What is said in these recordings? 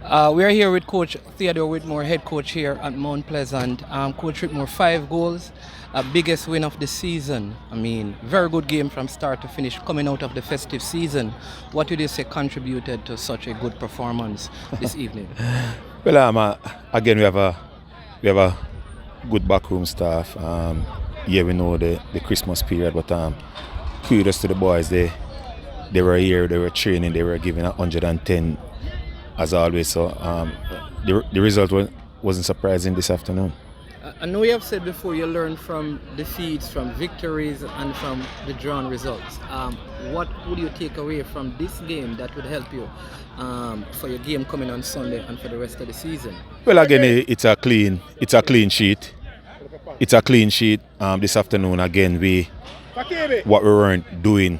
We are here with Coach Theodore Whitmore, head coach here at Mount Pleasant. Coach Whitmore, 5 goals, biggest win of the season. I mean, very good game from start to finish, coming out of the festive season. What would you say contributed to such a good performance this evening? Well, again, we have a good backroom staff. Yeah, we know the Christmas period, but kudos to the boys. They were here, they were training, they were giving 110 as always. So the result wasn't surprising this afternoon. I know you have said before you learn from defeats, from victories, and from the drawn results. What would you take away from this game that would help you for your game coming on Sunday and for the rest of the season? Well, again, it's a clean sheet. It's a clean sheet. This afternoon, again, what we weren't doing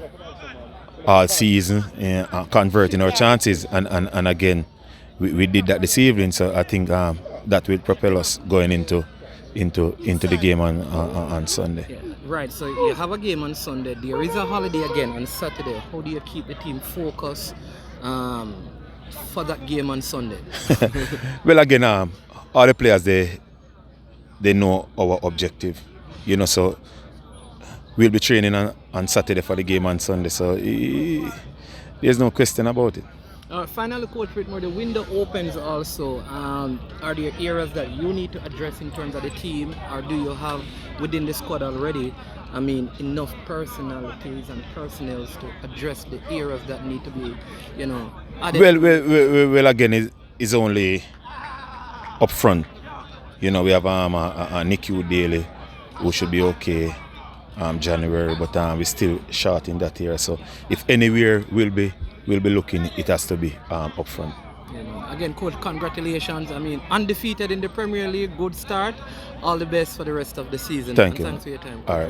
all season, converting our chances, and again, we did that this evening. So I think that will propel us going into the game on Sunday. Yeah, right, so you have a game on Sunday. There is a holiday again on Saturday. How do you keep the team focused for that game on Sunday? Well, again, all the players they know our objective, so we'll be training on Saturday for the game on Sunday, so there's no question about it. Finally, Coach Whitmore, the window opens also. Are there areas that you need to address in terms of the team, or do you have within the squad already, enough personalities and personnel to address the areas that need to be, added? Well, again, it's only up front. We have a Nicky Daly who should be okay January, but we're still short in that area. So if anywhere we'll be looking, it has to be up front. Again, Coach, congratulations. Undefeated in the Premier League, good start. All the best for the rest of the season. Thank you. Thanks for your time. All right.